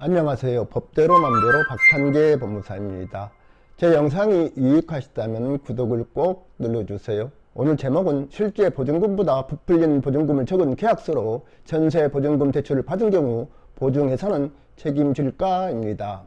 안녕하세요. 법대로 맘대로 박찬계 법무사입니다. 제 영상이 유익하시다면 구독을 꼭 눌러주세요. 오늘 제목은 실제 보증금보다 부풀린 보증금을 적은 계약서로 전세 보증금 대출을 받은 경우 보증회사는 책임질까입니다.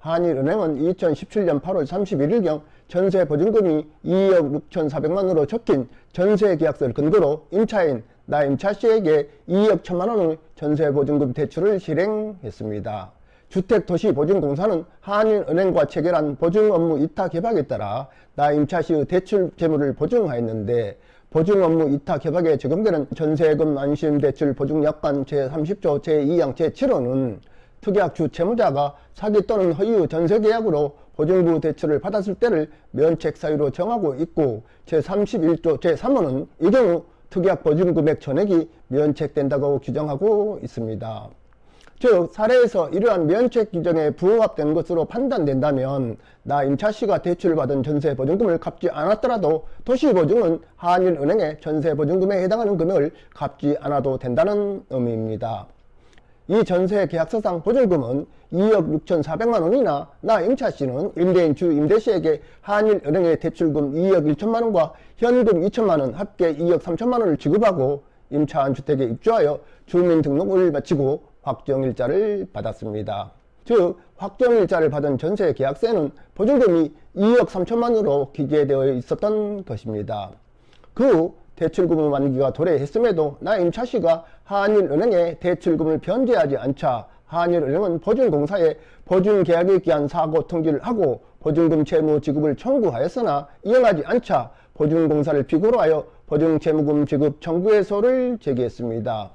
한일은행은 2017년 8월 31일경 전세 보증금이 2억 6,400만원으로 적힌 전세 계약서를 근거로 임차인 나 임차씨에게 2억 1천만원의 전세보증금 대출을 실행했습니다. 주택도시보증공사는 한일은행과 체결한 보증업무 위탁협약에 따라 나 임차씨의 대출 재물을 보증하였는데, 보증업무 위탁협약에 적용되는 전세금 안심대출 보증약관 제30조 제2항 제7호는 특약주 채무자가 사기 또는 허위 전세계약으로 보증부 대출을 받았을 때를 면책 사유로 정하고 있고, 제31조 제3호는 이 경우 특약 보증금액 전액이 면책된다고 규정하고 있습니다. 즉, 사례에서 이러한 면책 규정에 부합된 것으로 판단된다면 나 임차씨가 대출받은 전세보증금을 갚지 않았더라도 도시보증은 한일은행의 전세보증금에 해당하는 금액을 갚지 않아도 된다는 의미입니다. 이 전세계약서상 보증금은 2억 6,400만원이나 나 임차씨는 임대인 주 임대씨에게 한일은행의 대출금 2억 1천만원과 현금 2천만원 합계 2억 3천만원을 지급하고 임차한 주택에 입주하여 주민등록을 마치고 확정일자를 받았습니다. 즉, 확정일자를 받은 전세계약서에는 보증금이 2억 3천만원으로 기재되어 있었던 것입니다. 그 후 대출금의 만기가 도래했음에도 나 임차씨가 한일은행에 대출금을 변제하지 않자 한일은행은 보증공사에 보증계약에 기한 사고 통지를 하고 보증금 채무 지급을 청구하였으나 이행하지 않자 보증공사를 피고로 하여 보증채무금 지급 청구해소를 제기했습니다.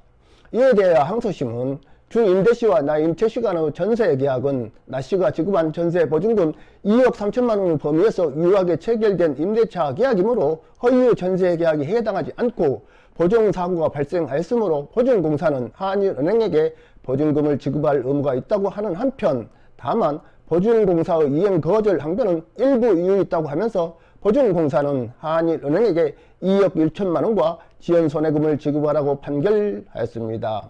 이에 대하여 항소심은 주 임대씨와 나 임차씨 간의 전세계약은 나씨가 지급한 전세보증금 2억 3천만원 범위에서 유효하게 체결된 임대차 계약이므로 허위 전세계약에 해당하지 않고 보증사고가 발생하였으므로 보증공사는 한일은행에게 보증금을 지급할 의무가 있다고 하는 한편, 다만 보증공사의 이행 거절 항변은 일부 이유 있다고 하면서 보증공사는 한일은행에게 2억 1천만원과 지연손해금을 지급하라고 판결하였습니다.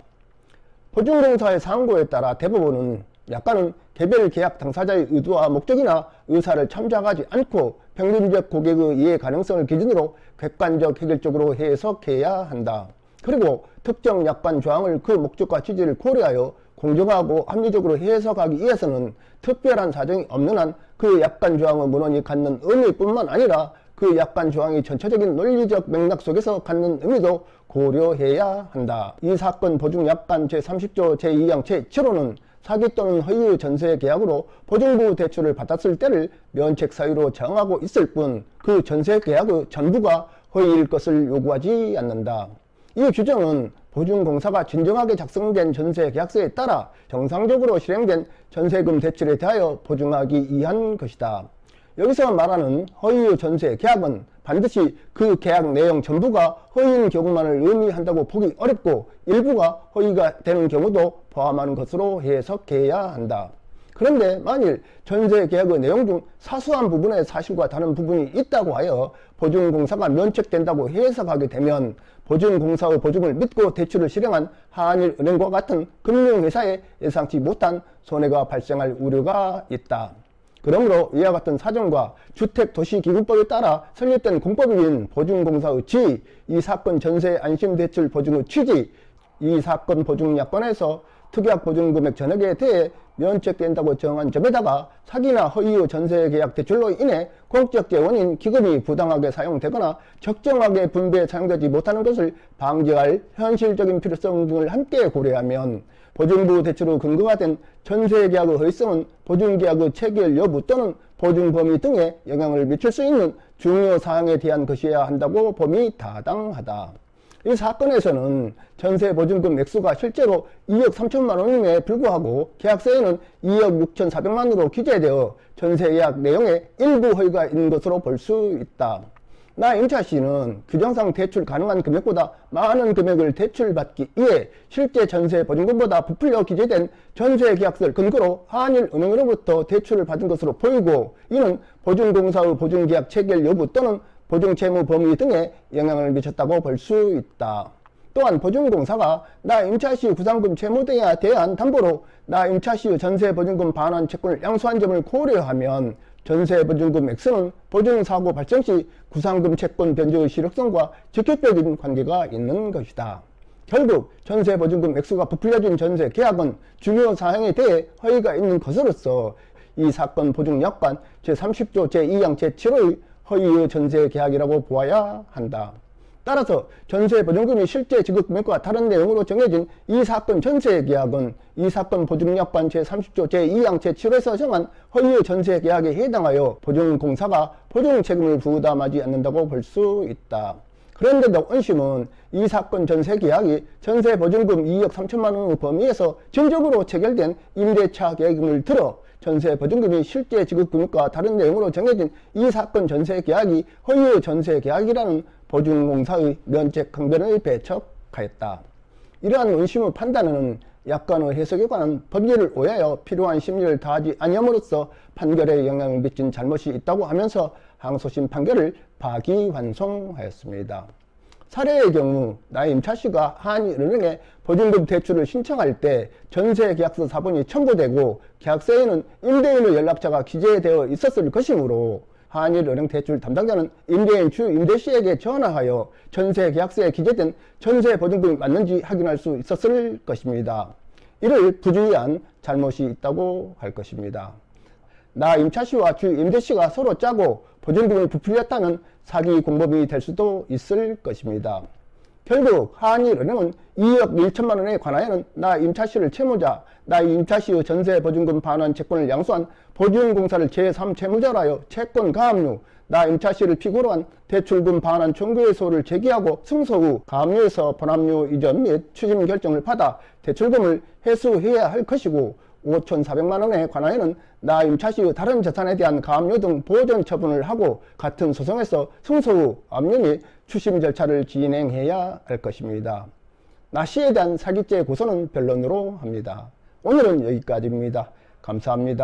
보증공사의 상고에 따라 대법원은 약관은 개별 계약 당사자의 의도와 목적이나 의사를 참작하지 않고 평균적 고객의 이해 가능성을 기준으로 객관적 획일적으로 해석해야 한다. 그리고 특정 약관 조항을 그 목적과 취지를 고려하여 공정하고 합리적으로 해석하기 위해서는 특별한 사정이 없는 한 그 약관 조항의 문헌이 갖는 의미뿐만 아니라 그 약관 조항이 전체적인 논리적 맥락 속에서 갖는 의미도 고려해야 한다. 이 사건 보증약관 제30조 제2항 제7호는 사기 또는 허위 전세계약으로 보증부 대출을 받았을 때를 면책 사유로 정하고 있을 뿐 그 전세계약의 전부가 허위일 것을 요구하지 않는다. 이 규정은 보증공사가 진정하게 작성된 전세계약서에 따라 정상적으로 실행된 전세금 대출에 대하여 보증하기 위한 것이다. 여기서 말하는 허위 전세계약은 반드시 그 계약 내용 전부가 허위인 경우만을 의미한다고 보기 어렵고 일부가 허위가 되는 경우도 포함하는 것으로 해석해야 한다. 그런데 만일 전세계약의 내용 중 사소한 부분에 사실과 다른 부분이 있다고 하여 보증공사가 면책된다고 해석하게 되면 보증공사의 보증을 믿고 대출을 실행한 한일은행과 같은 금융회사에 예상치 못한 손해가 발생할 우려가 있다. 그러므로 이와 같은 사정과 주택도시기금법에 따라 설립된 공법인 보증공사의 지위, 이 사건 전세 안심대출 보증의 취지, 이 사건 보증약관에서 특약 보증금액 전액에 대해 면책된다고 정한 점에다가 사기나 허위의 전세계약 대출로 인해 공적 재원인 기금이 부당하게 사용되거나 적정하게 분배에 사용되지 못하는 것을 방지할 현실적인 필요성 등을 함께 고려하면 보증부 대출의 근거가 된 전세계약의 허위성은 보증계약의 체결 여부 또는 보증 범위 등에 영향을 미칠 수 있는 중요 사항에 대한 것이어야 한다고 봄이 타당하다. 이 사건에서는 전세보증금 액수가 실제로 2억 3천만 원임에 불구하고 계약서에는 2억 6,400만원으로 기재되어 전세계약 내용에 일부 허위가 있는 것으로 볼 수 있다. 나 임차씨는 규정상 대출 가능한 금액보다 많은 금액을 대출받기 위해 실제 전세보증금보다 부풀려 기재된 전세계약서를 근거로 한일은행으로부터 대출을 받은 것으로 보이고, 이는 보증공사의 보증계약 체결 여부 또는 보증채무 범위 등에 영향을 미쳤다고 볼 수 있다. 또한 보증공사가 나 임차시의 구상금 채무대에 대한 담보로 나 임차시의 전세보증금 반환 채권을 양수한 점을 고려하면 전세보증금 액수는 보증사고 발생 시 구상금 채권 변제의 실효성과 직접적인 관계가 있는 것이다. 결국 전세보증금 액수가 부풀려진 전세 계약은 중요 사항에 대해 허위가 있는 것으로서 이 사건 보증약관 제30조 제2항 제7호의 허위의 전세 계약이라고 보아야 한다. 따라서 전세보증금이 실제 지급 금액과 다른 내용으로 정해진 이 사건 전세 계약은 이 사건 보증약관 제30조 제2항 제7호에서 정한 허위의 전세 계약에 해당하여 보증공사가 보증 책임을 부담하지 않는다고 볼 수 있다. 그런데도 원심은 이 사건 전세 계약이 전세보증금 2억 3천만 원의 범위에서 전적으로 체결된 임대차 계약임을 들어 전세보증금이 실제 지급금액과 다른 내용으로 정해진 이 사건 전세 계약이 허위의 전세 계약이라는 보증공사의 면책 항변을 배척하였다. 이러한 원심의 판단은 약관의 해석에 관한 법리를 오해하여 필요한 심리를 다하지 아니함으로써 판결에 영향을 미친 잘못이 있다고 하면서 항소심 판결을 파기환송하였습니다. 사례의 경우 나 임차시가 한일은행에 보증금 대출을 신청할 때 전세계약서 사본이 첨부되고 계약서에는 임대인의 연락처가 기재되어 있었을 것이므로 한일은행 대출 담당자는 임대인 주 임대시에게 전화하여 전세계약서에 기재된 전세보증금이 맞는지 확인할 수 있었을 것입니다. 이를 부주의한 잘못이 있다고 할 것입니다. 나 임차시와 주 임대시가 서로 짜고 보증금이 부풀렸다는 사기 공범이 될 수도 있을 것입니다. 결국 한일은행은 2억 1천만 원에 관하여는 나 임차시를 채무자, 나 임차시의 전세보증금 반환 채권을 양수한 보증공사를 제3채무자로 하여 채권 가압류, 나 임차시를 피고로 한 대출금 반환 청구의소를 제기하고 승소 후 가압류에서 번압류 이전 및 추심 결정을 받아 대출금을 회수해야 할 것이고 5,400만 원에 관하여는 나 임차시의 다른 재산에 대한 가압류 등 보전 처분을 하고 같은 소송에서 승소 후 압류 및 추심 절차를 진행해야 할 것입니다. 나 씨에 대한 사기죄 고소는 변론으로 합니다. 오늘은 여기까지입니다. 감사합니다.